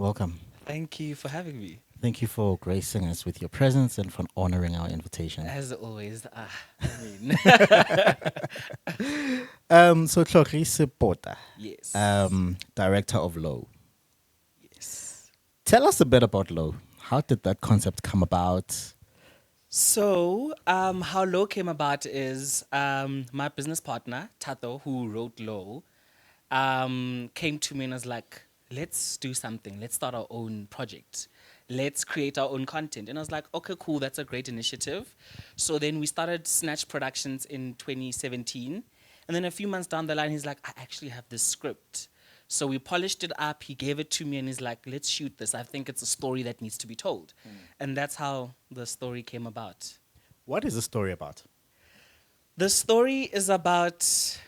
Welcome. Thank you for having me. Thank you for gracing us with your presence and for honoring our invitation. As always, I mean, So Tlhogise Pota, yes, director of Low. yes. Tell us a bit about Low. How did that concept come about? So, how Low came about is my business partner, Tato, who wrote Low, came to me and was like, let's do something. Let's start our own project. Let's create our own content. And I was like, okay, cool. That's a great initiative. So then we started Snatch Productions in 2017. And then a few months down the line, he's like, I actually have this script. So we polished it up. He gave it to me and he's like, let's shoot this. I think it's a story that needs to be told. And that's how the story came about. What is the story about? The story is about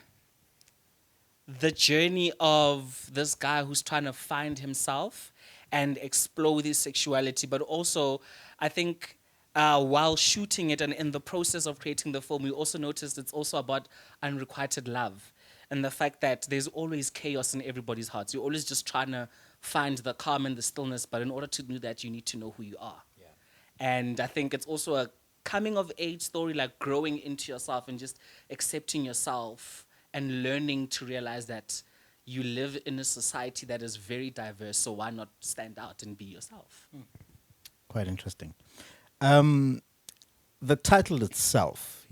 the journey of this guy who's trying to find himself and explore his sexuality, but also, I think, while shooting it and in the process of creating the film, we also noticed it's also about unrequited love and the fact that there's always chaos in everybody's hearts. You're always just trying to find the calm and the stillness, but in order to do that, you need to know who you are. Yeah. And I think it's also a coming of age story, like growing into yourself and just accepting yourself and learning to realize that you live in a society that is very diverse. So why not stand out and be yourself? Quite interesting. Um, the title itself,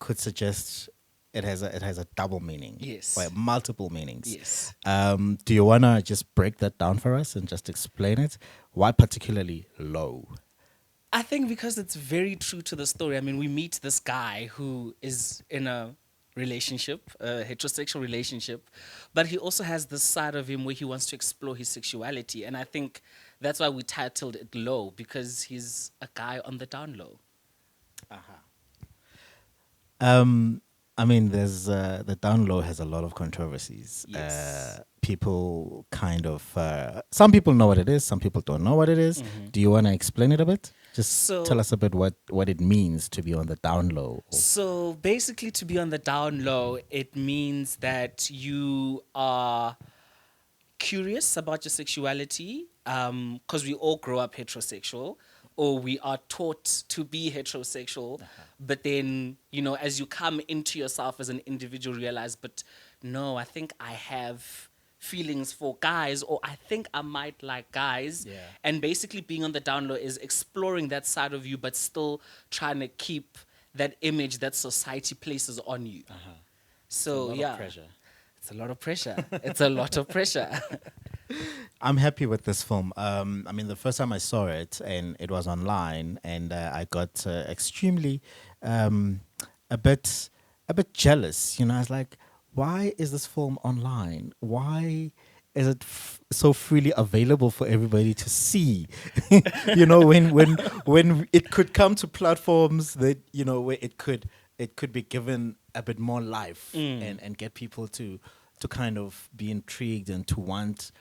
could suggest it has a double meaning. Yes. Or multiple meanings. Yes. Do you wanna just break that down for us and just explain it? Why particularly Low? I think because it's very true to the story. I mean, we meet this guy who is in a relationship, a heterosexual relationship, but he also has this side of him where he wants to explore his sexuality. And I think that's why we titled it Low, because he's a guy on the down low. Um, I mean, there's the down low has a lot of controversies. Yes. People kind of some people know what it is, some people don't know what it is. Do you want to explain it a bit? Just So- tell us a bit what it means to be on the down low. So basically, to be on the down low, it means that you are curious about your sexuality, because we all grow up heterosexual, or we are taught to be heterosexual. But then, as you come into yourself as an individual, realize, but no, I think I have feelings for guys, or I think I might like guys. Yeah. And basically, being on the down low is exploring that side of you, but still trying to keep that image that society places on you. So, yeah. It's a lot of pressure. It's a lot of pressure. I'm happy with this film. I mean, the first time I saw it, and it was online, and I got extremely a bit jealous. I was like, why is this film online? Why is it so freely available for everybody to see? When it could come to platforms that where it could be given a bit more life and get people to kind of be intrigued and to want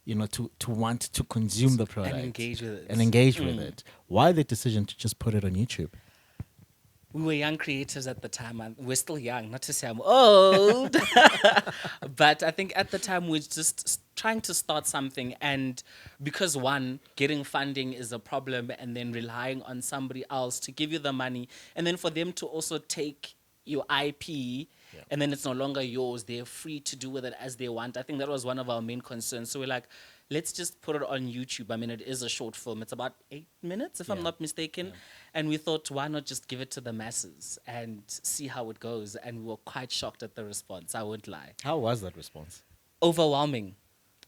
to want to consume the product engage with it. and engage with it. Why the decision to just put it on YouTube? We were young creators at the time, and we're still young, not to say I'm old. But I think at the time we're just trying to start something. And because one, getting funding is a problem, and then relying on somebody else to give you the money, and then for them to also take your IP, and then it's no longer yours. They're free to do with it as they want. I think that was one of our main concerns. So we're like, let's just put it on YouTube. I mean, it is a short film. It's about 8 minutes, if I'm not mistaken. And we thought, why not just give it to the masses and see how it goes? And we were quite shocked at the response. I won't lie. How was that response? Overwhelming.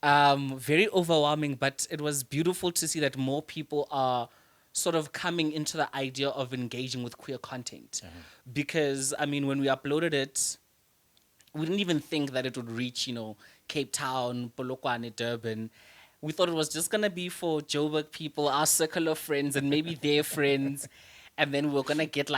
Very overwhelming, but it was beautiful to see that more people are sort of coming into the idea of engaging with queer content. Because, I mean, when we uploaded it, we didn't even think that it would reach, Cape Town, Polokwane, Durban. We thought it was just going to be for Joburg people, our circle of friends, and maybe their friends. And then we are going to get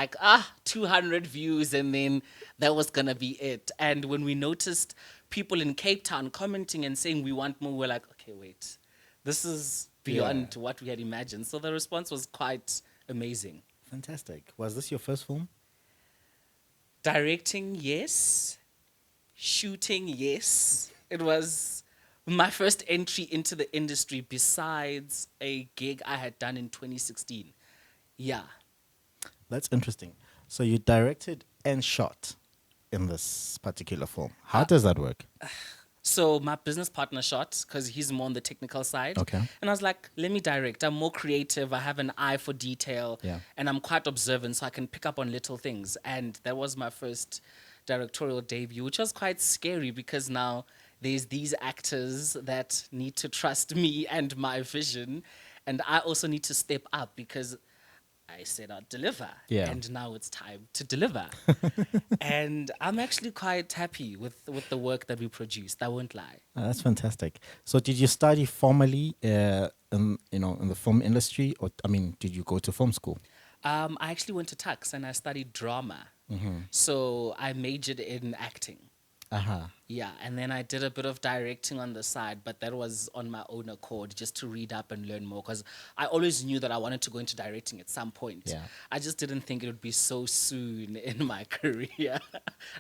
200 views, and then that was going to be it. And when we noticed people in Cape Town commenting and saying we want more, we're like, okay, wait, this is beyond what we had imagined. So the response was quite amazing. Fantastic. Was this your first film? Directing, yes. Shooting, yes. It was my first entry into the industry besides a gig I had done in 2016. Yeah. That's interesting. So you directed and shot in this particular film. How does that work? So my business partner shot because he's more on the technical side. Okay. And I was like, let me direct. I'm more creative. I have an eye for detail. Yeah. And I'm quite observant, so I can pick up on little things. And that was my first directorial debut, which was quite scary because now there's these actors that need to trust me and my vision. And I also need to step up because I said I'd deliver. Yeah. And now it's time to deliver. And I'm actually quite happy with the work that we produced. I won't lie. That's fantastic. So did you study formally in the film industry, or I mean, did you go to film school? I actually went to Tux and I studied drama. So I majored in acting. Uh-huh. Yeah, and then I did a bit of directing on the side, but that was on my own accord, just to read up and learn more. Because I always knew that I wanted to go into directing at some point. Yeah. I just didn't think it would be so soon in my career.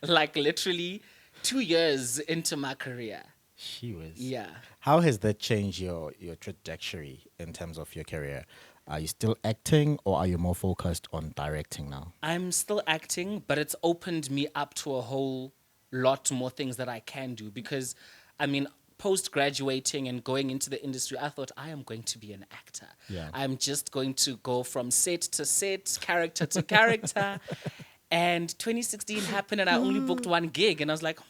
Like literally 2 years into my career. She was. Yeah. How has that changed your trajectory in terms of your career? Are you still acting, or are you more focused on directing now? I'm still acting, but it's opened me up to a whole lot more things that I can do because, I mean, post graduating and going into the industry, I thought I am going to be an actor. Yeah. I'm just going to go from set to set, character to character. And 2016 happened and I only booked one gig and I was like,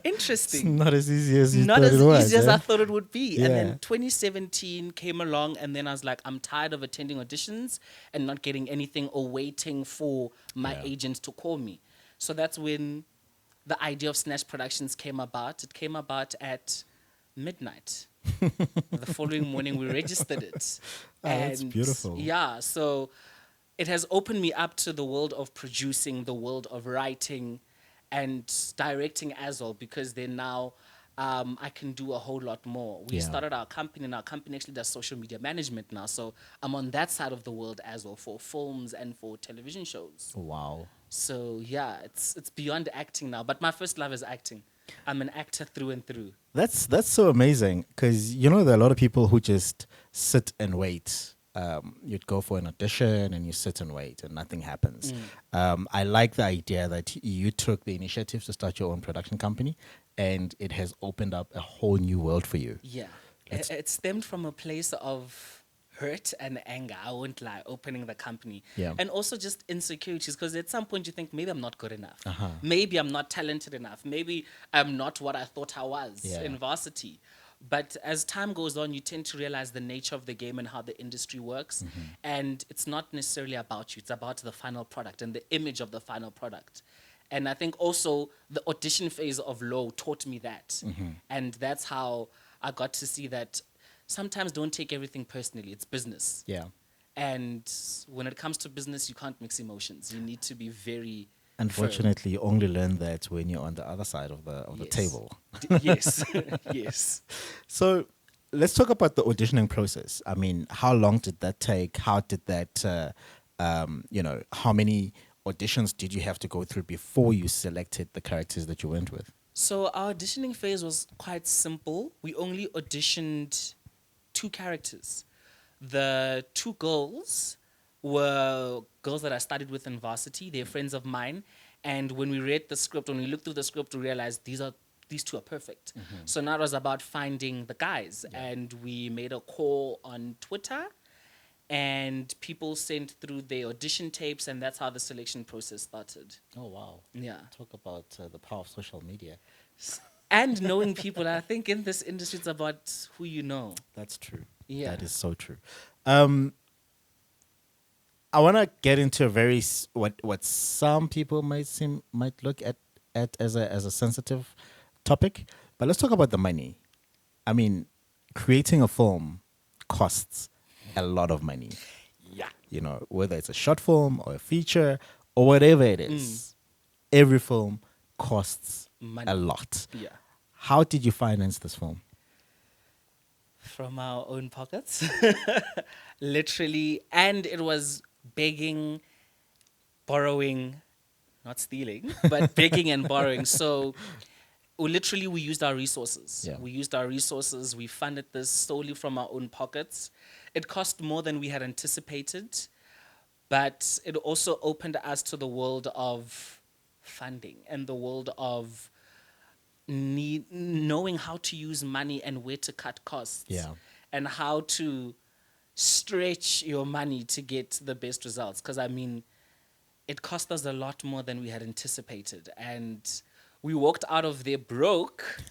interesting. Not as easy as you Not thought as it was. easy as eh? I thought it would be. And Yeah. then 2017 came along, and then I was like, I'm tired of attending auditions and not getting anything or waiting for my Yeah. agent to call me. So that's when the idea of Snatch Productions came about. It came about at midnight. The following morning, we registered it. That's beautiful. Yeah, so it has opened me up to the world of producing, the world of writing, and directing as well, because then now I can do a whole lot more. We Yeah. started our company, and our company actually does social media management now. So I'm on that side of the world as well for films and for television shows. Wow. So yeah, it's beyond acting now. But my first love is acting. I'm an actor through and through. That's so amazing, because there are a lot of people who just sit and wait. You'd go for an audition and you sit and wait and nothing happens. I like the idea that you took the initiative to start your own production company, and it has opened up a whole new world for you. Yeah. It stemmed from a place of hurt and anger, I won't lie, opening the company. Yeah. And also just insecurities, because at some point you think, maybe I'm not good enough. Uh-huh. Maybe I'm not talented enough. Maybe I'm not what I thought I was Yeah. in varsity. But as time goes on, you tend to realize the nature of the game and how the industry works. And it's not necessarily about you. It's about the final product and the image of the final product. And I think also the audition phase of Low taught me that. And that's how I got to see that sometimes don't take everything personally. It's business. Yeah. And when it comes to business, you can't mix emotions. You need to be very Unfortunately, you only learn that when you're on the other side of the Yes. table. Yes. Yes. So let's talk about the auditioning process. I mean, how long did that take? How did that, how many auditions did you have to go through before you selected the characters that you went with? So our auditioning phase was quite simple. We only auditioned 2 characters. The 2 girls were girls that I studied with in varsity. They're friends of mine. And when we read the script, when we looked through the script, we realized these 2 are perfect. So now it was about finding the guys. And we made a call on Twitter, and people sent through their audition tapes, and that's how the selection process started. Oh, wow. Yeah. Talk about the power of social media. And knowing people. I think in this industry, it's about who you know. That's true. Yeah. That is so true. I want to get into a very what some people might look at as a sensitive topic, but let's talk about the money. I mean, creating a film costs a lot of money. Yeah. Whether it's a short film or a feature or whatever it is, every film costs Money. a lot. Yeah. How did you finance this film? From our own pockets. Literally. And it was begging, borrowing, not stealing, but begging and borrowing. So literally we used our resources. Yeah. We used our resources. We funded this solely from our own pockets. It cost more than we had anticipated, but it also opened us to the world of funding and the world of knowing how to use money and where to cut costs. Yeah. And how to stretch your money to get the best results. Because I mean, it cost us a lot more than we had anticipated. And we walked out of there broke,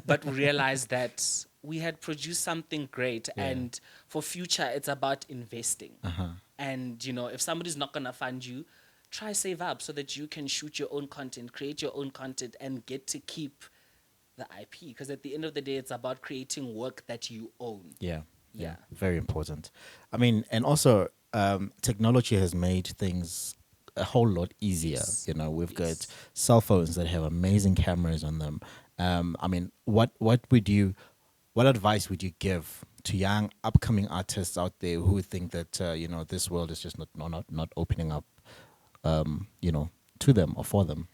but realized that we had produced something great. Yeah. And for future, it's about investing. Uh-huh. And, you know, if somebody's not going to fund you, try save up so that you can shoot your own content, create your own content, and get to keep the IP. Because at the end of the day, it's about creating work that you own. Yeah. Yeah. Very important. I mean, and also, technology has made things a whole lot easier. Yes. You know, we've got Yes. cell phones that have amazing cameras on them. I mean, what advice would you give to young upcoming artists out there who think that you know, this world is just not opening up, you know, to them or for them?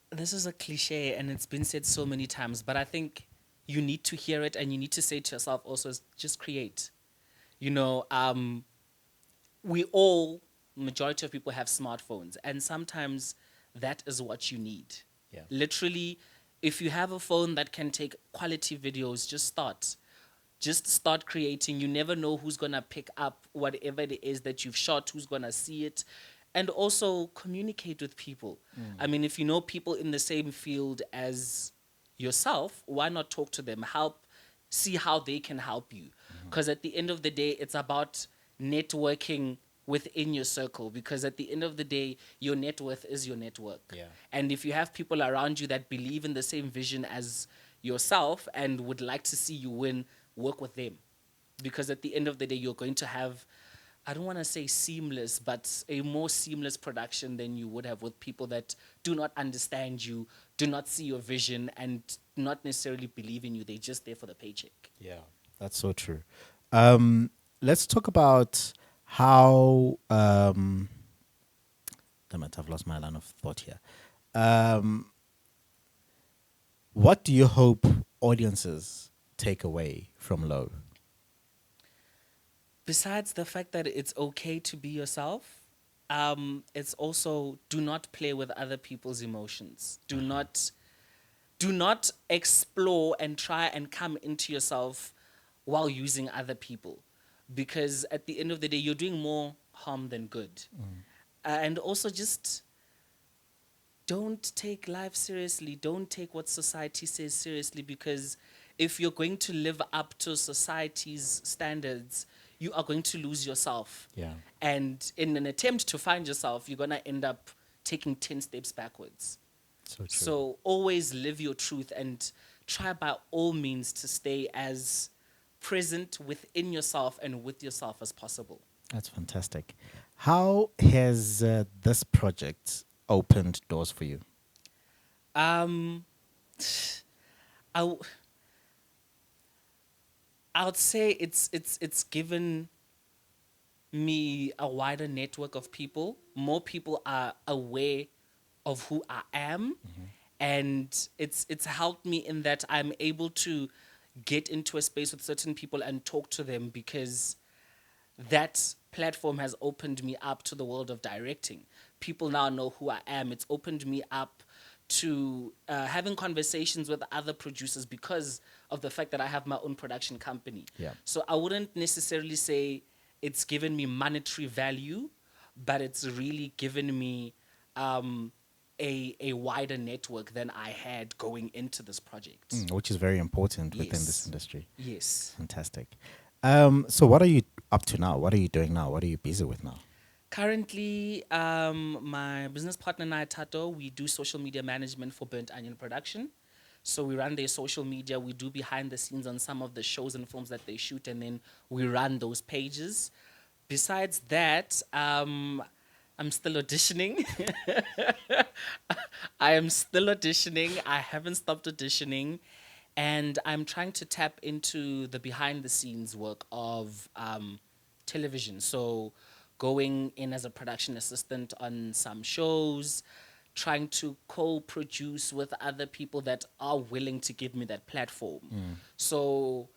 This is a cliche and it's been said so many times, but I think you need to hear it and you need to say to yourself also, is just create. You know, we all, majority of people have smartphones, and sometimes that is what you need. Yeah. Literally, if you have a phone that can take quality videos, just start. Just start creating. You never know who's going to pick up whatever it is that you've shot, who's going to see it. And also communicate with people. I mean, if you know people in the same field as yourself, why not talk to them? Help, see how they can help you. Because at the end of the day, it's about networking within your circle. Because at the end of the day, your net worth is your network. Yeah. And if you have people around you that believe in the same vision as yourself and would like to see you win, work with them. Because at the end of the day, you're going to have, I don't want to say seamless, but a more seamless production than you would have with people that do not understand you, do not see your vision, and not necessarily believe in you. They're just there for the paycheck. Yeah, that's so true. Let's talk about how. Damn it, I've lost my line of thought here. What do you hope audiences take away from Low? Besides the fact that it's okay to be yourself, it's also do not play with other people's emotions. Do not explore and try and come into yourself while using other people, because at the end of the day, you're doing more harm than good. And also just don't take life seriously. Don't take what society says seriously, because if you're going to live up to society's standards, you are going to lose yourself. Yeah. And in an attempt to find yourself, you're going to end up taking 10 steps backwards. So true. So always live your truth and try by all means to stay as present within yourself and with yourself as possible. That's fantastic. How has this project opened doors for you? I would say it's given me a wider network of people. More people are aware of who I am, and it's helped me in that I'm able to get into a space with certain people and talk to them, because that platform has opened me up to the world of directing. People now know who I am. It's opened me up to having conversations with other producers because of the fact that I have my own production company. Yeah. So I wouldn't necessarily say it's given me monetary value, but it's really given me a wider network than I had going into this project. Which is very important within this Yes. industry. Yes. Fantastic. So what are you up to now? What are you doing now? What are you busy with now? Currently, my business partner and I, Tato, we do social media management for Burnt Onion Production. So we run their social media. We do behind the scenes on some of the shows and films that they shoot, and then we run those pages. Besides that, I'm still auditioning. I am still auditioning. I haven't stopped auditioning. And I'm trying to tap into the behind the scenes work of television. So going in as a production assistant on some shows, trying to co-produce with other people that are willing to give me that platform. So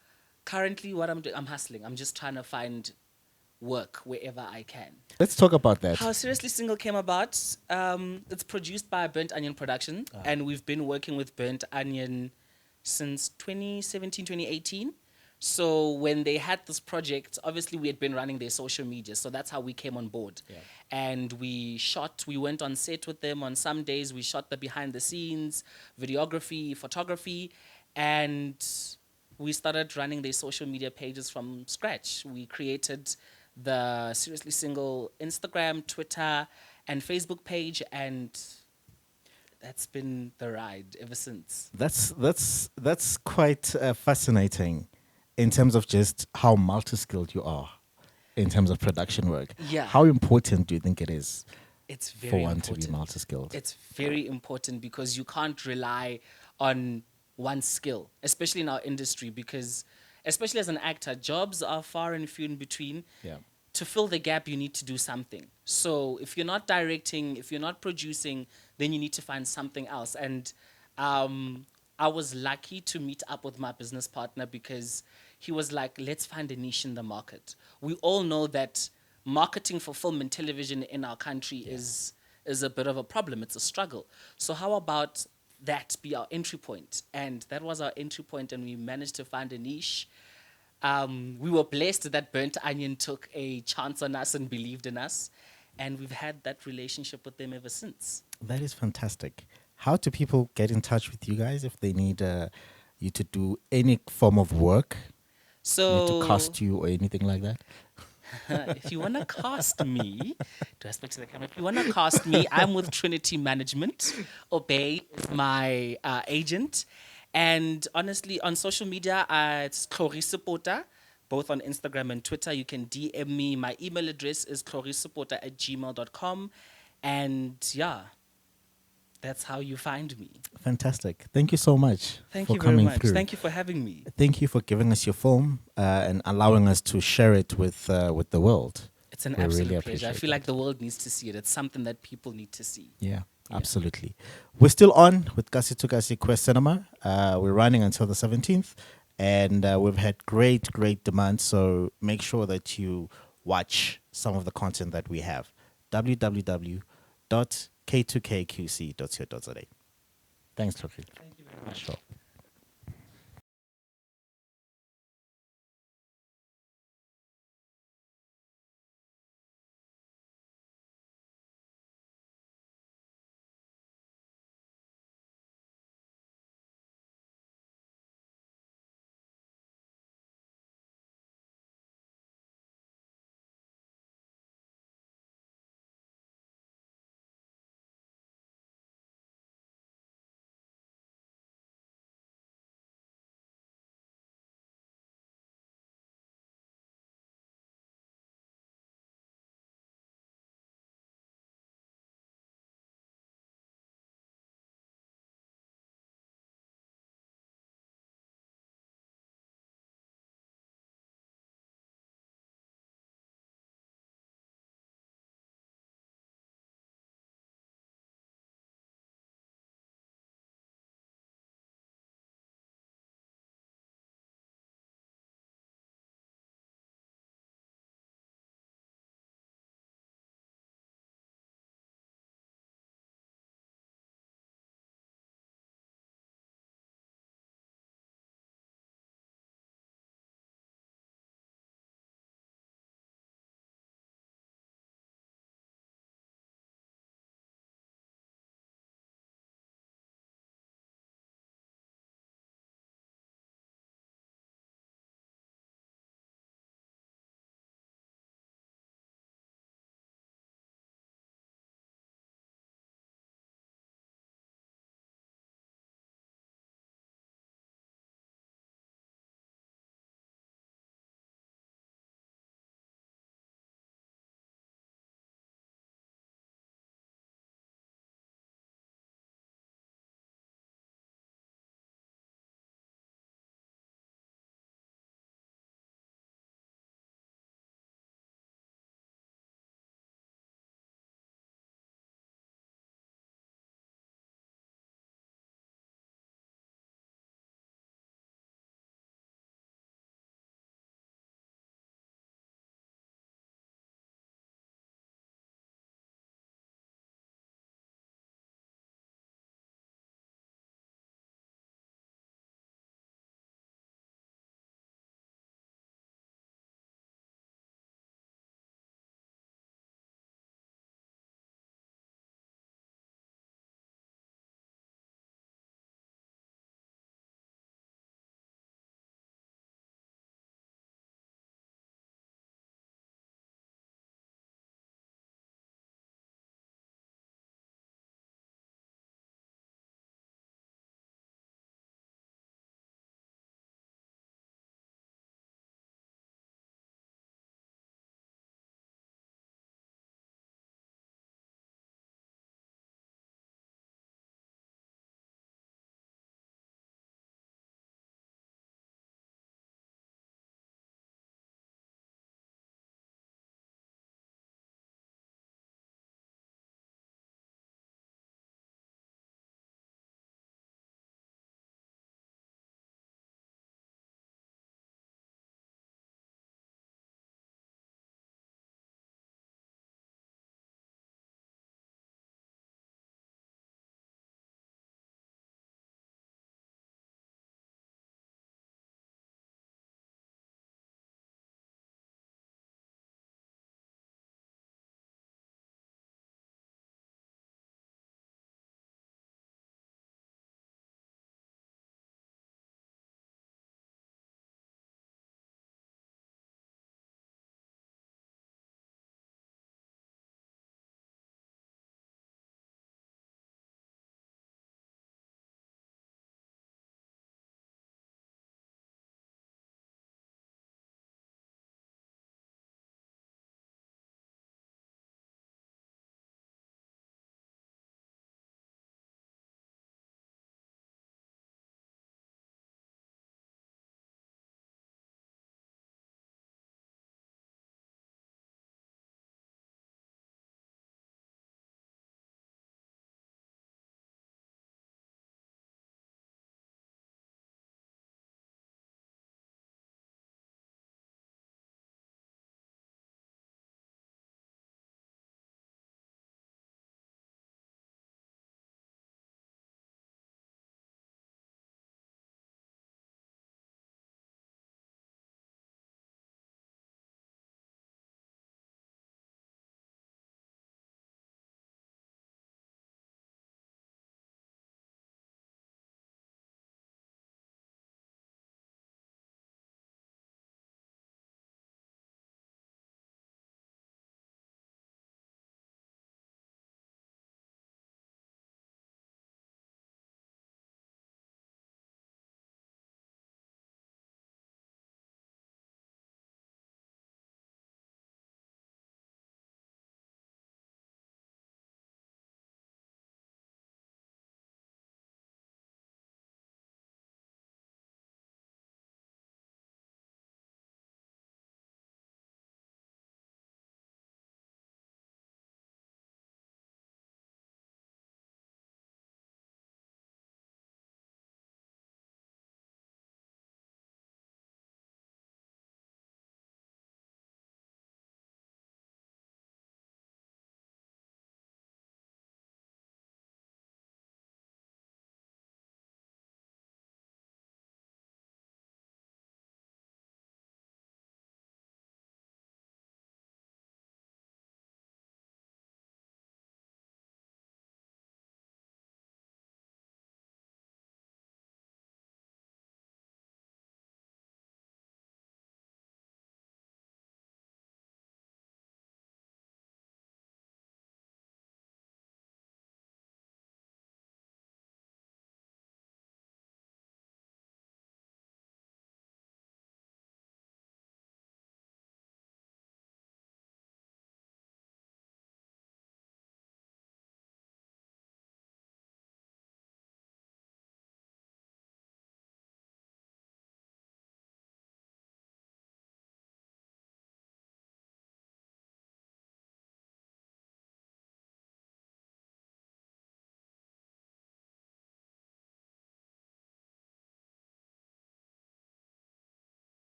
currently what I'm doing, I'm hustling. I'm just trying to find work wherever I can. Let's talk about that. How Seriously Single came about, it's produced by Burnt Onion Production, and we've been working with Burnt Onion since 2017, 2018. So when they had this project, obviously we had been running their social media, so that's how we came on board. Yeah. And we went on set with them on some days, we shot the behind the scenes, videography, photography, and we started running their social media pages from scratch. We created the Seriously Single Instagram, Twitter, and Facebook page, and that's been the ride ever since. That's quite fascinating, in terms of just how multi-skilled you are, in terms of production work. Yeah. How important do you think it is It's very for one important. to be multi-skilled? It's very important because you can't rely on one skill, especially in our industry, because especially as an actor, jobs are far and few in between. Yeah. To fill the gap, you need to do something. So if you're not directing, if you're not producing, then you need to find something else. And I was lucky to meet up with my business partner because he was like, let's find a niche in the market. We all know that marketing for film and television in our country is a bit of a problem. It's a struggle. So how about that be our entry point? And that was our entry point, and we managed to find a niche. We were blessed that Burnt Onion took a chance on us and believed in us, and we've had that relationship with them ever since. That is fantastic. How do people get in touch with you guys if they need you to do any form of work? So Need to cast you or anything like that? if you want to cast me, do I speak to the camera? If you want to cast me, I'm with Trinity Management. Obey is my agent. And honestly, on social media, it's Clarisse Porter, both on Instagram and Twitter. You can DM me. My email address is clarisseporter@gmail.com. And yeah, that's how you find me. Fantastic. Thank you so much Thank for you very coming much. through. Thank you for having me. Thank you for giving us your film and allowing us to share it with the world. It's an We absolute really pleasure. I appreciate feel like that. the world needs to see it. It's something that people need to see. Yeah, absolutely. We're still on with Kasi to Kasi Quest Cinema. We're running until the 17th, and we've had great demand. So make sure that you watch some of the content that we have. www.k2kqc.co.za. Thanks, Loki. Thank you very much. Sure.